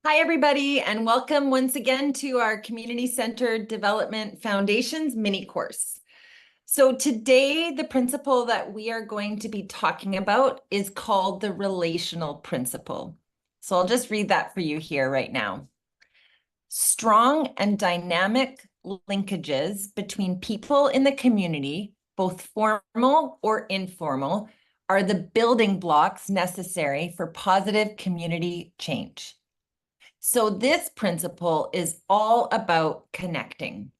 Hi, everybody, and welcome once again to our Community-Centered Development Foundations mini course. So today, the principle that we are going to be talking about is called the relational principle. So I'll just read that for you here right now. Strong and dynamic linkages between people in the community, both formal or informal, are the building blocks necessary for positive community change. So this principle is all about connecting.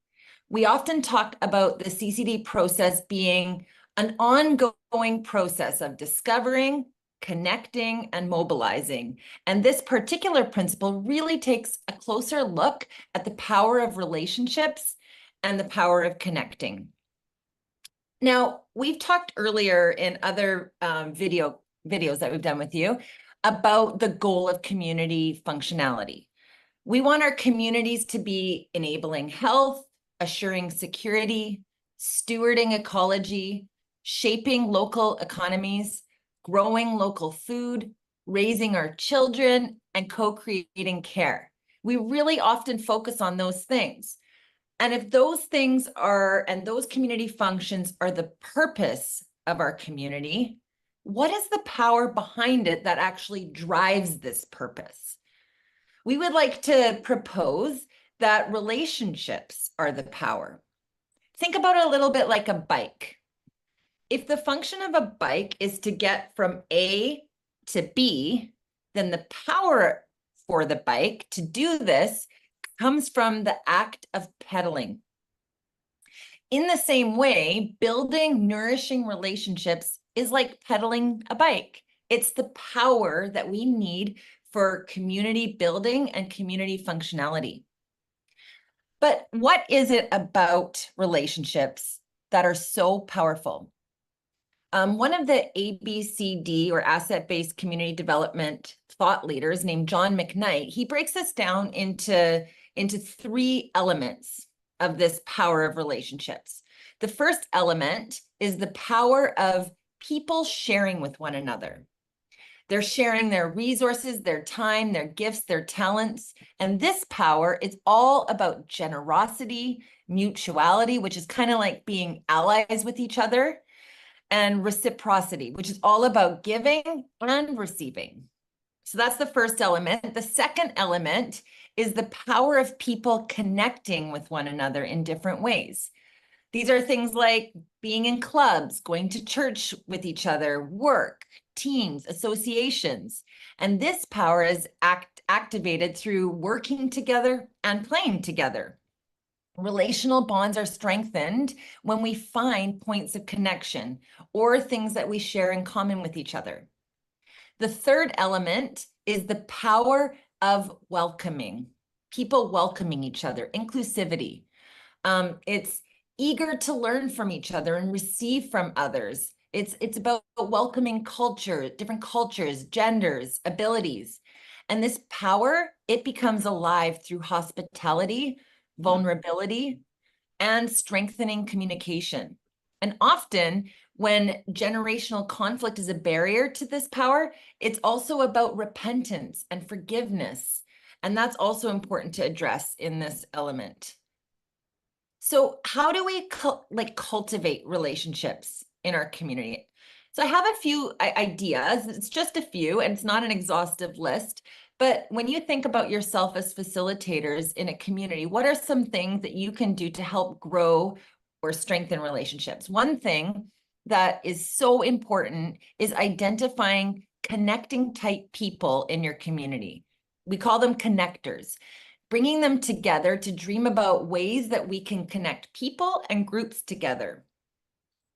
We often talk about the CCD process being an ongoing process of discovering, connecting, and mobilizing. And this particular principle really takes a closer look at the power of relationships and the power of connecting. Now, we've talked earlier in other videos that we've done with you about the goal of community functionality. We want our communities to be enabling health, assuring security, stewarding ecology, shaping local economies, growing local food, raising our children, and co-creating care. We really often focus on those things. And if those things are, and those community functions are the purpose of our community, what is the power behind it that actually drives this purpose? We would like to propose that relationships are the power. Think about it a little bit like a bike. If the function of a bike is to get from A to B, then the power for the bike to do this comes from the act of pedaling. In the same way, building nourishing relationships is like pedaling a bike. It's the power that we need for community building and community functionality. But what is it about relationships that are so powerful? One of the ABCD or asset-based community development thought leaders named John McKnight, he breaks this down into three elements of this power of relationships. The first element is the power of people sharing with one another. They're sharing their resources, their time, their gifts, their talents. And this power is all about generosity, mutuality, which is kind of like being allies with each other, and reciprocity, which is all about giving and receiving. So that's the first element. The second element is the power of people connecting with one another in different ways. These are things like being in clubs, going to church with each other, work, teams, associations. And this power is activated through working together and playing together. Relational bonds are strengthened when we find points of connection or things that we share in common with each other. The third element is the power of welcoming, people welcoming each other, inclusivity. It's eager to learn from each other and receive from others. It's about welcoming culture, different cultures, genders, abilities. And this power, it becomes alive through hospitality, vulnerability, and strengthening communication. And often when generational conflict is a barrier to this power, it's also about repentance and forgiveness. And that's also important to address in this element. So how do we cultivate relationships in our community? So I have a few ideas. It's just a few, and it's not an exhaustive list. But when you think about yourself as facilitators in a community, what are some things that you can do to help grow or strengthen relationships? One thing that is so important is identifying connecting type people in your community. We call them connectors. Bringing them together to dream about ways that we can connect people and groups together.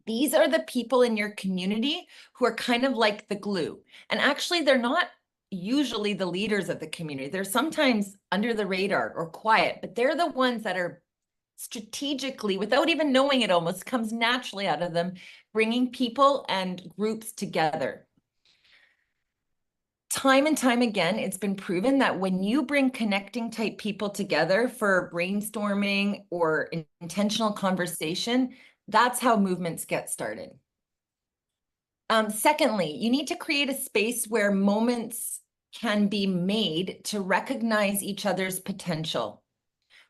These are the people in your community who are kind of like the glue. And actually, they're not usually the leaders of the community. They're sometimes under the radar or quiet, but they're the ones that are strategically, without even knowing it, almost comes naturally out of them, bringing people and groups together. Time and time again, it's been proven that when you bring connecting type people together for brainstorming or intentional conversation, that's how movements get started. Secondly, you need to create a space where moments can be made to recognize each other's potential.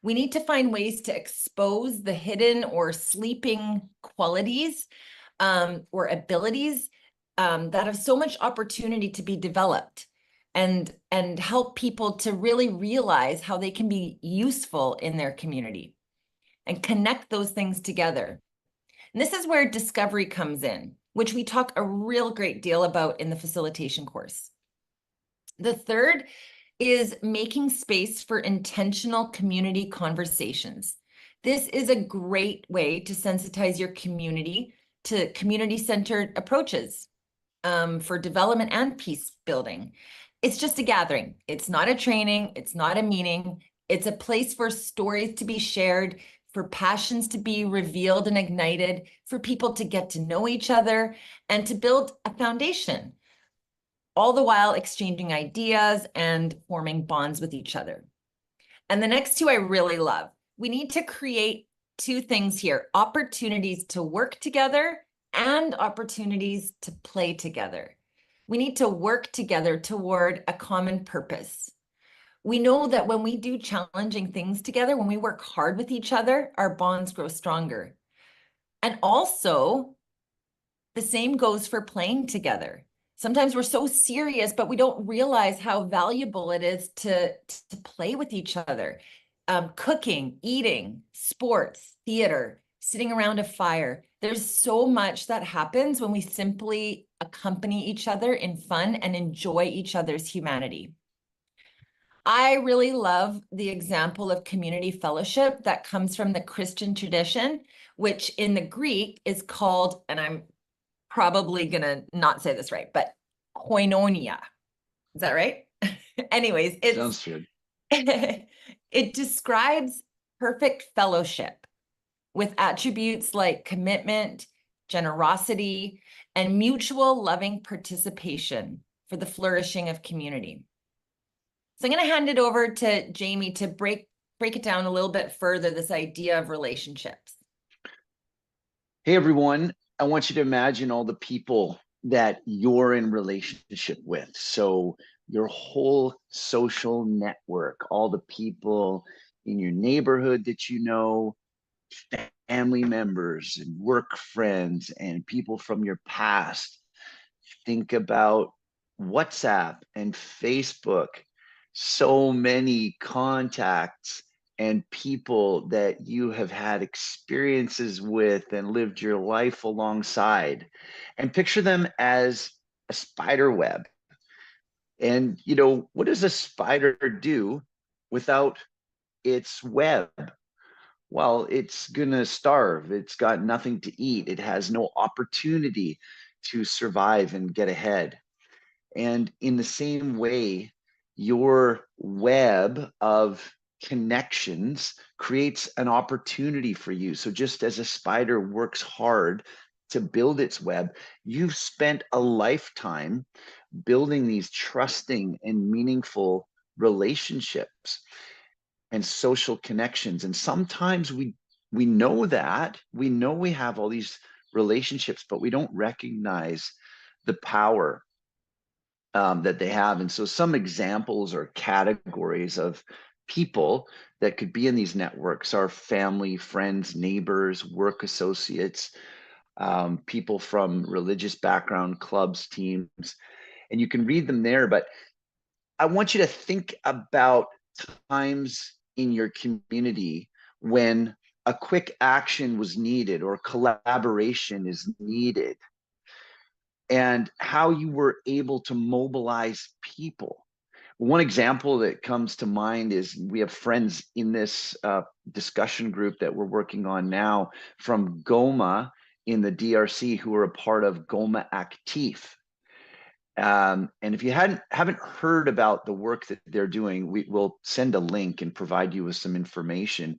We need to find ways to expose the hidden or sleeping qualities or abilities that have so much opportunity to be developed, and help people to really realize how they can be useful in their community and connect those things together. And this is where discovery comes in, which we talk a real great deal about in the facilitation course. The third is making space for intentional community conversations. This is a great way to sensitize your community to community-centered approaches for development and peace building. It's just a gathering. It's not a training. It's not a meeting. It's a place for stories to be shared, for passions to be revealed and ignited, for people to get to know each other and to build a foundation, all the while exchanging ideas and forming bonds with each other. And the next two I really love. We need to create two things here: opportunities to work together and opportunities to play together. We need to work together toward a common purpose. We know that when we do challenging things together, when we work hard with each other, our bonds grow stronger. And also, the same goes for playing together. Sometimes we're so serious, but we don't realize how valuable it is to play with each other. Cooking, eating, sports, theater, sitting around a fire. There's so much that happens when we simply accompany each other in fun and enjoy each other's humanity. I really love the example of community fellowship that comes from the Christian tradition, which in the Greek is called, and I'm probably gonna not say this right, but koinonia. Is that right? Anyways, Sounds good. it describes perfect fellowship with attributes like commitment, generosity, and mutual loving participation for the flourishing of community. So I'm going to hand it over to Jamie to break it down a little bit further, this idea of relationships. Hey, everyone. I want you to imagine all the people that you're in relationship with. So your whole social network, all the people in your neighborhood that you know, family members and work friends and people from your past. Think about WhatsApp and Facebook. So many contacts and people that you have had experiences with and lived your life alongside. And picture them as a spider web. And, you know, what does a spider do without its web? Well, it's going to starve. It's got nothing to eat. It has no opportunity to survive and get ahead. And in the same way, your web of connections creates an opportunity for you. So just as a spider works hard to build its web, you've spent a lifetime building these trusting and meaningful relationships and social connections. And sometimes we know that, we know we have all these relationships, but we don't recognize the power that they have. And so some examples or categories of people that could be in these networks are family, friends, neighbors, work associates, people from religious background, clubs, teams, and you can read them there. But I want you to think about times in your community when a quick action was needed or collaboration is needed, and how you were able to mobilize people. One example that comes to mind is we have friends in this discussion group that we're working on now from Goma in the DRC who are a part of Goma Actif. And if you haven't heard about the work that they're doing, we will send a link and provide you with some information.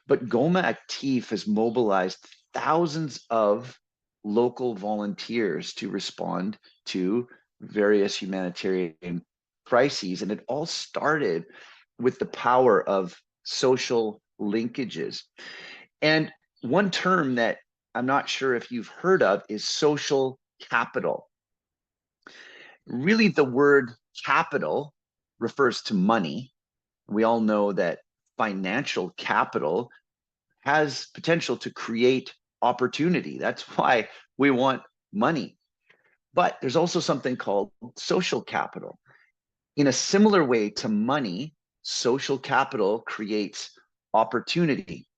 But Goma Actif has mobilized thousands of local volunteers to respond to various humanitarian crises. And it all started with the power of social linkages. And one term that I'm not sure if you've heard of is social capital. Really, the word capital refers to money. We all know that financial capital has potential to create opportunity. That's why we want money. But there's also something called social capital. In a similar way to money, social capital creates opportunity.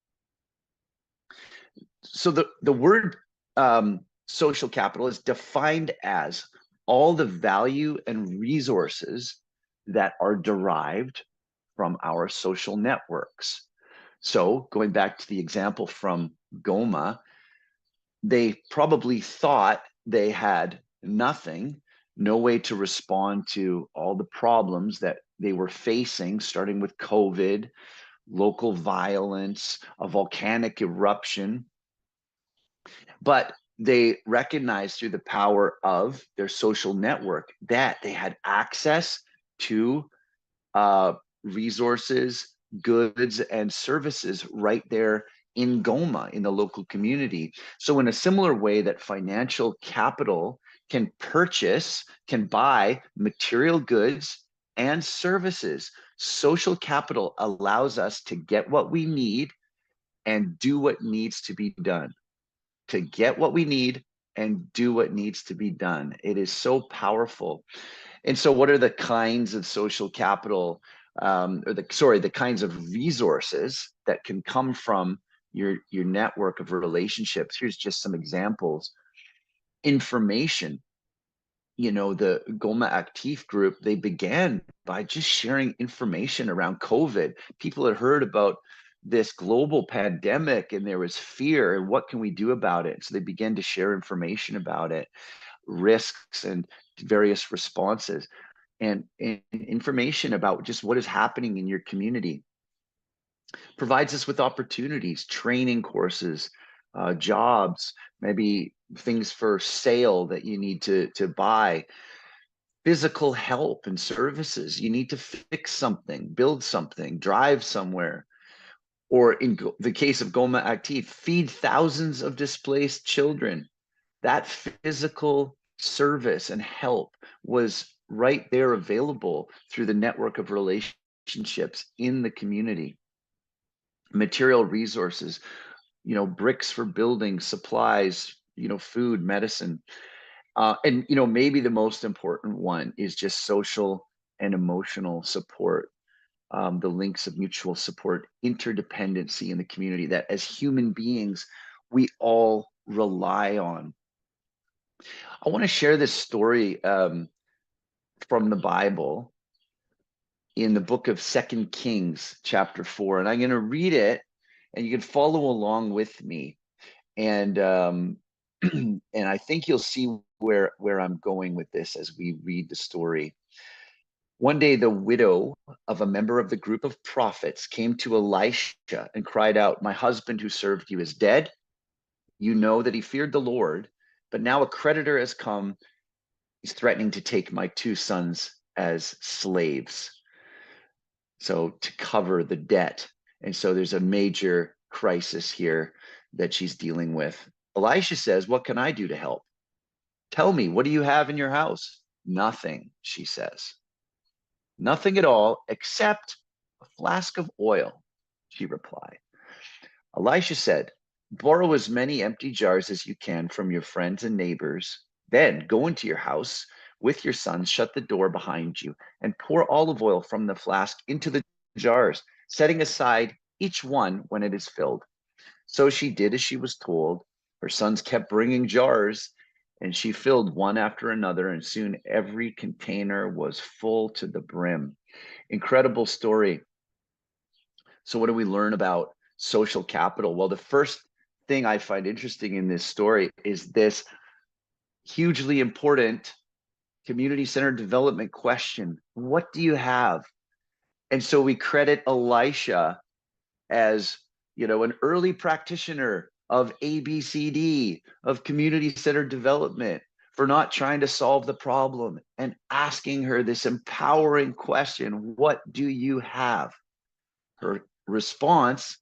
So the word social capital is defined as all the value and resources that are derived from our social networks. So going back to the example from Goma, they probably thought they had nothing, no way to respond to all the problems that they were facing, starting with COVID, local violence, a volcanic eruption. But they recognized through the power of their social network that they had access to resources, goods, and services right there in Goma, in the local community. So, in a similar way that financial capital can purchase, can buy material goods and services, social capital allows us to get what we need and do what needs to be done. To get what we need and do what needs to be done. It is so powerful. And so, what are the kinds of social capital, the kinds of resources that can come from your network of relationships? Here's just some examples. Information. The Goma Actif group, they began by just sharing information around COVID. People had heard about this global pandemic and there was fear, and what can we do about it? So they began to share information about it, risks and various responses, and information about just what is happening in your community. Provides us with opportunities, training courses, jobs, maybe things for sale that you need to buy, physical help and services. You need to fix something, build something, drive somewhere. Or in the case of Goma Actif, feed thousands of displaced children. That physical service and help was right there available through the network of relationships in the community. Material resources, bricks for building, supplies, food, medicine. And maybe the most important one is just social and emotional support, the links of mutual support, interdependency in the community that as human beings, we all rely on. I want to share this story from the Bible in the book of 2 Kings, chapter 4. And I'm going to read it and you can follow along with me. And and I think you'll see where I'm going with this as we read the story. One day, the widow of a member of the group of prophets came to Elisha and cried out, "My husband who served you is dead. You know that he feared the Lord, but now a creditor has come. He's threatening to take my 2 sons as slaves." So to cover the debt. And so there's a major crisis here that she's dealing with. Elisha says, "What can I do to help? Tell me, what do you have in your house?" "Nothing," she says. "Nothing at all except a flask of oil," she replied. Elisha said, "Borrow as many empty jars as you can from your friends and neighbors. Then go into your house with your sons, shut the door behind you, and pour olive oil from the flask into the jars, setting aside each one when it is filled." So she did as she was told. Her sons kept bringing jars, and she filled one after another, and soon every container was full to the brim. Incredible story. So what do we learn about social capital? Well, the first thing I find interesting in this story is this hugely important community-centered development question. What do you have? And so we credit Elisha as, an early practitioner of ABCD, of community-centered development, for not trying to solve the problem and asking her this empowering question, what do you have? Her response,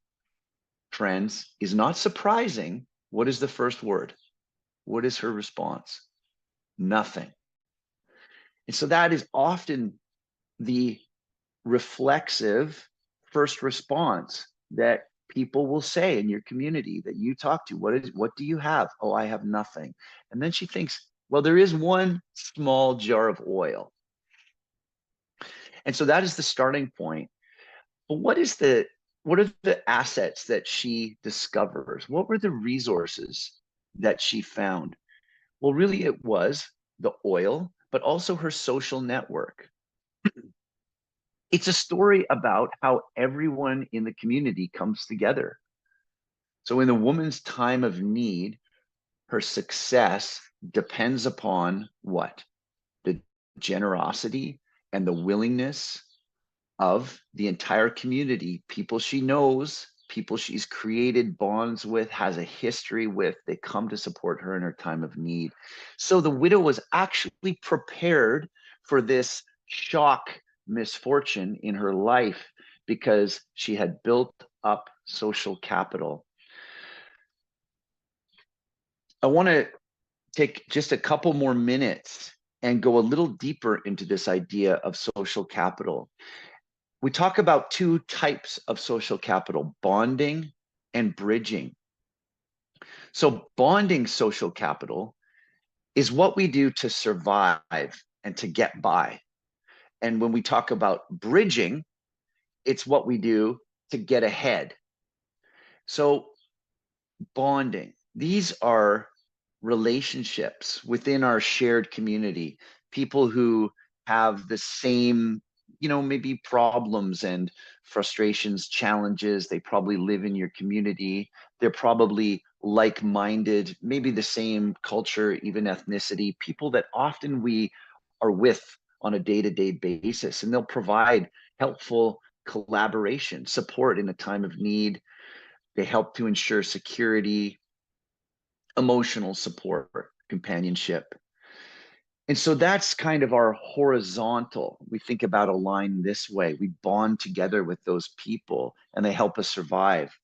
friends, is not surprising. What is the first word? What is her response? Nothing. And so that is often the reflexive first response that people will say in your community that you talk to. What do you have? Oh, I have nothing. And then she thinks, well, there is one small jar of oil. And so that is the starting point. But what are the assets that she discovers? What were the resources that she found? Well, really, it was the oil, but also her social network. It's a story about how everyone in the community comes together. So, in the woman's time of need, her success depends upon what? The generosity and the willingness of the entire community, people she knows, people she's created bonds with, has a history with. They come to support her in her time of need. So the widow was actually prepared for this shock misfortune in her life because she had built up social capital. I want to take just a couple more minutes and go a little deeper into this idea of social capital. We talk about two types of social capital, bonding and bridging. So, bonding social capital is what we do to survive and to get by. And when we talk about bridging, it's what we do to get ahead. So, bonding, these are relationships within our shared community, people who have the same, maybe problems and frustrations, challenges. They probably live in your community. They're probably like-minded, maybe the same culture, even ethnicity, people that often we are with on a day-to-day basis, and they'll provide helpful collaboration, support in a time of need. They help to ensure security, emotional support, companionship. And so that's kind of our horizontal. We think about a line this way. We bond together with those people and they help us survive.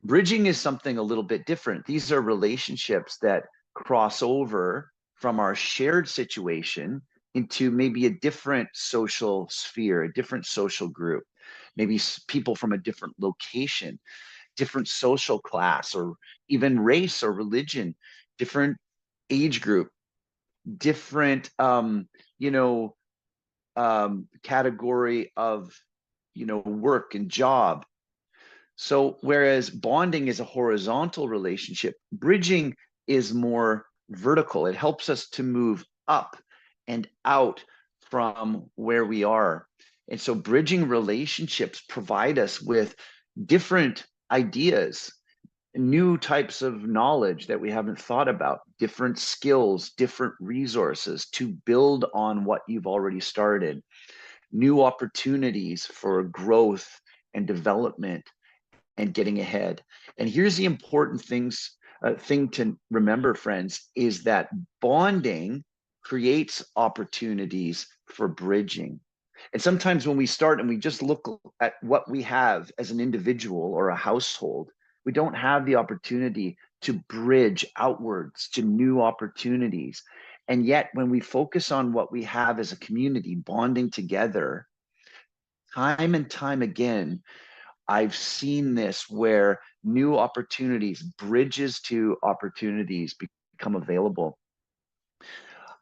Bridging is something a little bit different. These are relationships that cross over from our shared situation into maybe a different social sphere, a different social group, maybe people from a different location, different social class, or even race or religion, different age group, different category of work and job. So whereas bonding is a horizontal relationship, bridging is more vertical. It helps us to move up and out from where we are. And so bridging relationships provide us with different ideas, new types of knowledge that we haven't thought about, different skills, different resources to build on what you've already started, new opportunities for growth and development and getting ahead. And here's the important thing to remember, friends, is that bonding creates opportunities for bridging. And sometimes when we start and we just look at what we have as an individual or a household, we don't have the opportunity to bridge outwards to new opportunities. And yet, when we focus on what we have as a community, bonding together, time and time again, I've seen this where new opportunities, bridges to opportunities become available.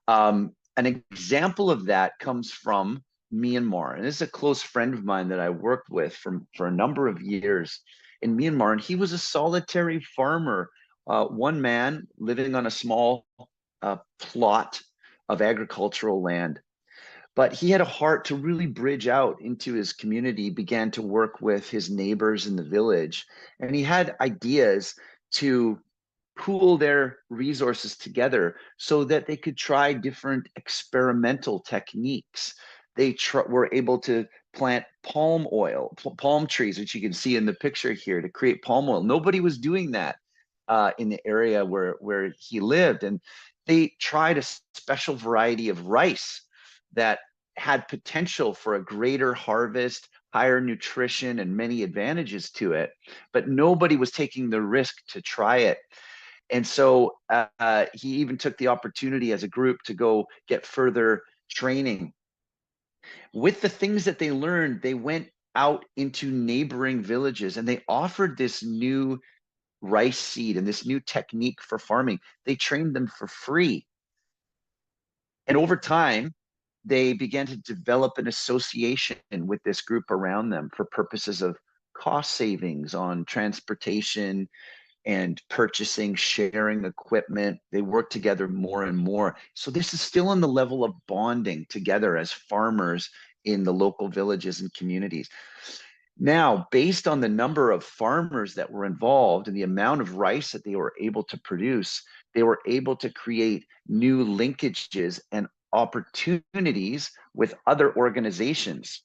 An example of that comes from Myanmar. And this is a close friend of mine that I worked with for a number of years in Myanmar. And he was a solitary farmer, one man living on a small plot of agricultural land. But he had a heart to really bridge out into his community, began to work with his neighbors in the village, and he had ideas to pool their resources together so that they could try different experimental techniques. They were able to plant palm trees, which you can see in the picture here, to create palm oil. Nobody was doing that in the area where he lived. And they tried a special variety of rice that had potential for a greater harvest, higher nutrition, and many advantages to it, but nobody was taking the risk to try it. And so he even took the opportunity as a group to go get further training. With the things that they learned, they went out into neighboring villages and they offered this new rice seed and this new technique for farming. They trained them for free. And over time, they began to develop an association with this group around them for purposes of cost savings on transportation and purchasing, sharing equipment. They work together more and more. So this is still on the level of bonding together as farmers in the local villages and communities. Now, based on the number of farmers that were involved and the amount of rice that they were able to produce, they were able to create new linkages and opportunities with other organizations.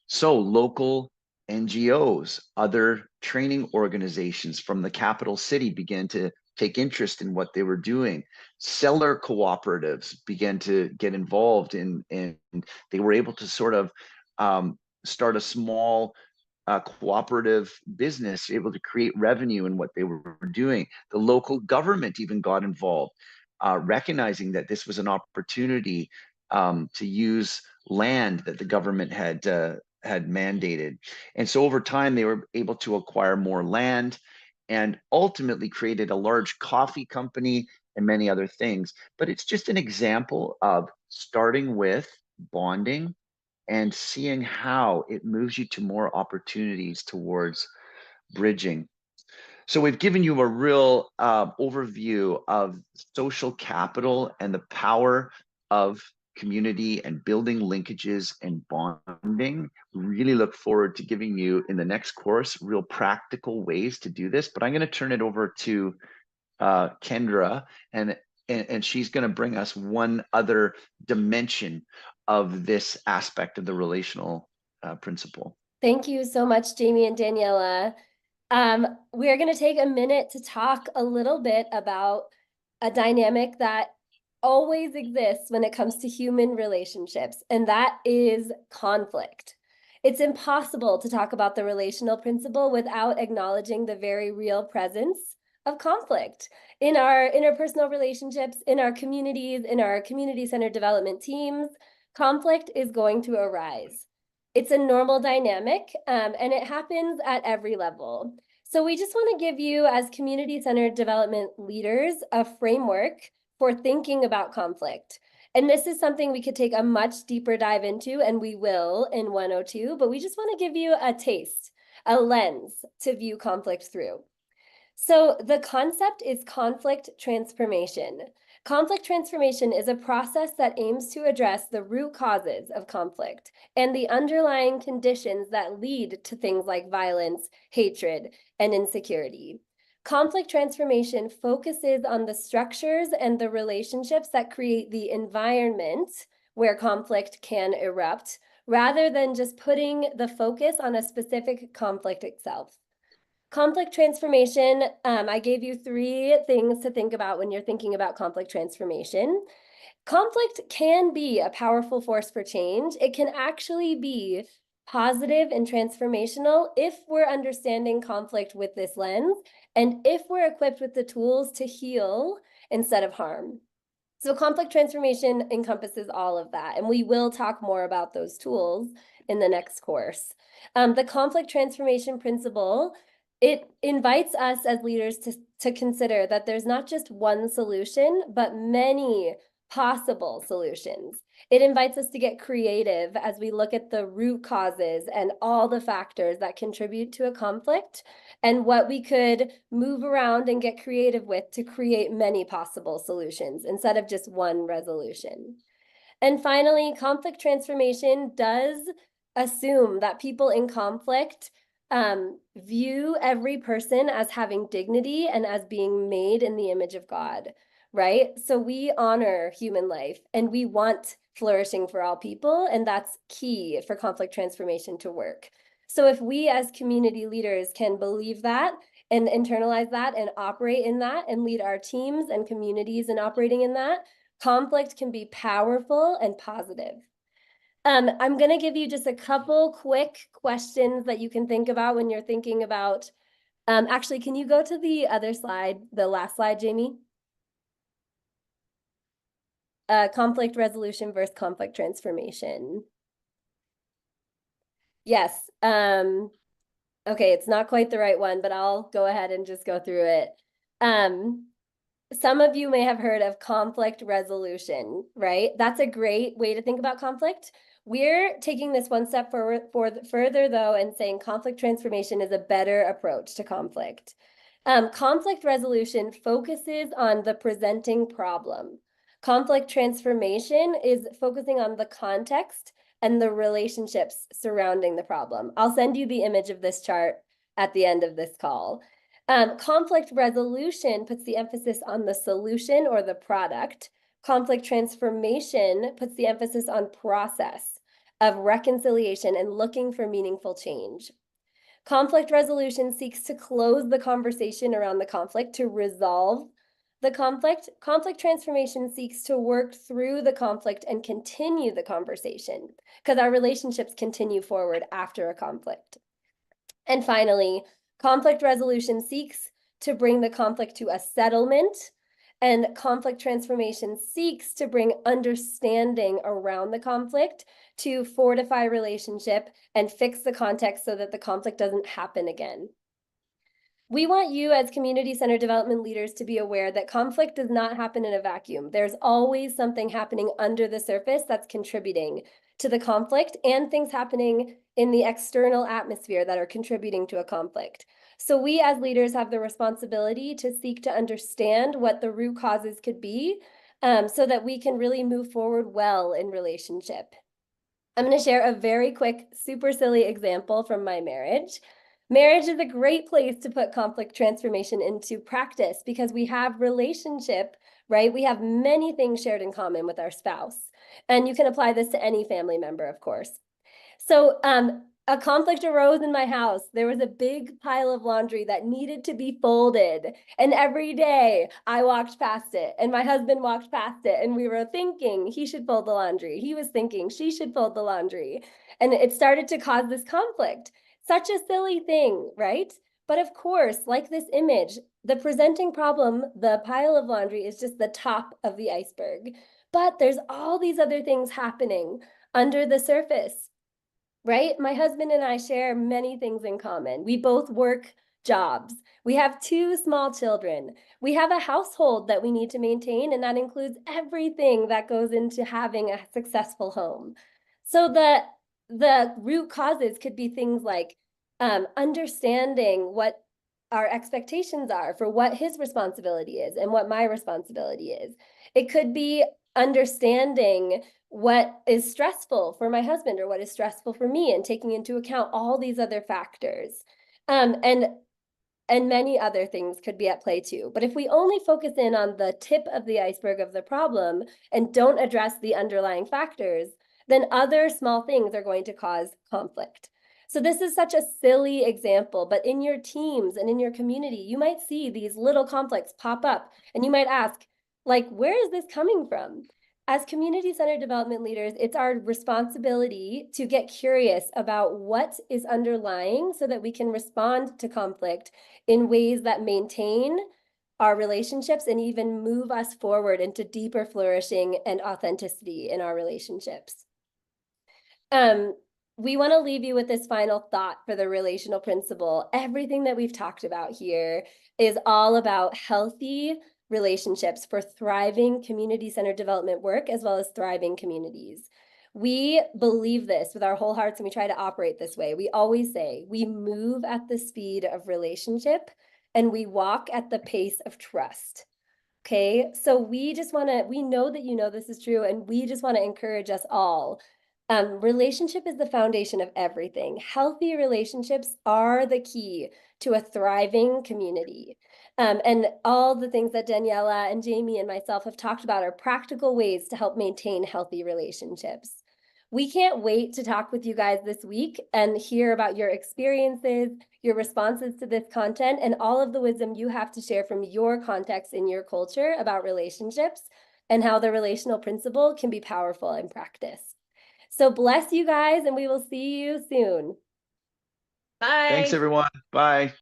So local NGOs, other training organizations from the capital city began to take interest in what they were doing. Seller cooperatives began to get involved in, and they were able to sort of start a small cooperative business, able to create revenue in what they were doing. The local government even got involved, recognizing that this was an opportunity to use land that the government had mandated. And so over time, they were able to acquire more land and ultimately created a large coffee company and many other things. But it's just an example of starting with bonding and seeing how it moves you to more opportunities towards bridging. So we've given you a real overview of social capital and the power of community and building linkages and bonding. We really look forward to giving you in the next course real practical ways to do this. But I'm going to turn it over to Kendra, and she's going to bring us one other dimension of this aspect of the relational principle. Thank you so much, Jamie and Daniela. We're going to take a minute to talk a little bit about a dynamic that always exists when it comes to human relationships, and that is conflict. It's impossible to talk about the relational principle without acknowledging the very real presence of conflict in our interpersonal relationships, in our communities, in our community-centered development teams. Conflict is going to arise. It's a normal dynamic, and it happens at every level. So we just want to give you, as community-centered development leaders, a framework for thinking about conflict. And this is something we could take a much deeper dive into, and we will in 102, but we just want to give you a taste, a lens to view conflict through. So the concept is conflict transformation. Conflict transformation is a process that aims to address the root causes of conflict and the underlying conditions that lead to things like violence, hatred, and insecurity. Conflict transformation focuses on the structures and the relationships that create the environment where conflict can erupt, rather than just putting the focus on a specific conflict itself. Conflict transformation, I gave you 3 things to think about when you're thinking about conflict transformation. Conflict can be a powerful force for change. It can actually be positive and transformational if we're understanding conflict with this lens, and if we're equipped with the tools to heal instead of harm. So conflict transformation encompasses all of that, and we will talk more about those tools in the next course. The conflict transformation principle, it invites us as leaders to consider that there's not just one solution, but many possible solutions. It invites us to get creative as we look at the root causes and all the factors that contribute to a conflict, and what we could move around and get creative with to create many possible solutions instead of just one resolution. And finally, conflict transformation does assume that people in conflict view every person as having dignity and as being made in the image of God, right? So we honor human life and we want flourishing for all people, and that's key for conflict transformation to work. So if we as community leaders can believe that and internalize that and operate in that and lead our teams and communities in operating in that, conflict can be powerful and positive. I'm going to give you just a couple quick questions that you can think about when you're thinking about, actually, can you go to the other slide, the last slide, Jamie? conflict resolution versus conflict transformation? Yes. Okay, it's not quite the right one, but I'll go ahead and just go through it. Some of you may have heard of conflict resolution, right? That's a great way to think about conflict. We're taking this one step further though, and saying conflict transformation is a better approach to conflict. Conflict resolution focuses on the presenting problem. Conflict transformation is focusing on the context and the relationships surrounding the problem. I'll send you the image of this chart at the end of this call. Conflict resolution puts the emphasis on the solution or the product. Conflict transformation puts the emphasis on process of reconciliation and looking for meaningful change. Conflict resolution seeks to close the conversation around the conflict to resolve the conflict. Conflict transformation seeks to work through the conflict and continue the conversation because our relationships continue forward after a conflict. And finally, conflict resolution seeks to bring the conflict to a settlement, and conflict transformation seeks to bring understanding around the conflict to fortify relationship and fix the context so that the conflict doesn't happen again. We want you as community-centered development leaders to be aware that conflict does not happen in a vacuum. There's always something happening under the surface that's contributing to the conflict and things happening in the external atmosphere that are contributing to a conflict. So we as leaders have the responsibility to seek to understand what the root causes could be so that we can really move forward well in relationship. I'm going to share a very quick, super silly example from my marriage. Marriage is a great place to put conflict transformation into practice because we have relationship, right? We have many things shared in common with our spouse. And you can apply this to any family member, of course. So a conflict arose in my house. There was a big pile of laundry that needed to be folded. And every day I walked past it and my husband walked past it and we were thinking he should fold the laundry. He was thinking she should fold the laundry. And it started to cause this conflict. Such a silly thing, right? But of course, like this image, the presenting problem, the pile of laundry is just the top of the iceberg. But there's all these other things happening under the surface, right? My husband and I share many things in common. We both work jobs. We have 2 small children. We have a household that we need to maintain, and that includes everything that goes into having a successful home. So the root causes could be things like understanding what our expectations are for what his responsibility is and what my responsibility is. It could be understanding what is stressful for my husband or what is stressful for me and taking into account all these other factors. And many other things could be at play too. But if we only focus in on the tip of the iceberg of the problem and don't address the underlying factors, then other small things are going to cause conflict. So this is such a silly example, but in your teams and in your community, you might see these little conflicts pop up and you might ask, like, where is this coming from? As community-centered development leaders, it's our responsibility to get curious about what is underlying so that we can respond to conflict in ways that maintain our relationships and even move us forward into deeper flourishing and authenticity in our relationships. We want to leave you with this final thought for the relational principle. Everything that we've talked about here is all about healthy relationships for thriving community-centered development work as well as thriving communities. We believe this with our whole hearts and we try to operate this way. We always say we move at the speed of relationship and we walk at the pace of trust. Okay, so we know that you know this is true and we just want to encourage us all. Relationship is the foundation of everything. Healthy relationships are the key to a thriving community. And all the things that Daniela and Jamie and myself have talked about are practical ways to help maintain healthy relationships. We can't wait to talk with you guys this week and hear about your experiences, your responses to this content, and all of the wisdom you have to share from your context in your culture about relationships and how the relational principle can be powerful in practice. So bless you guys, and we will see you soon. Bye. Thanks, everyone. Bye.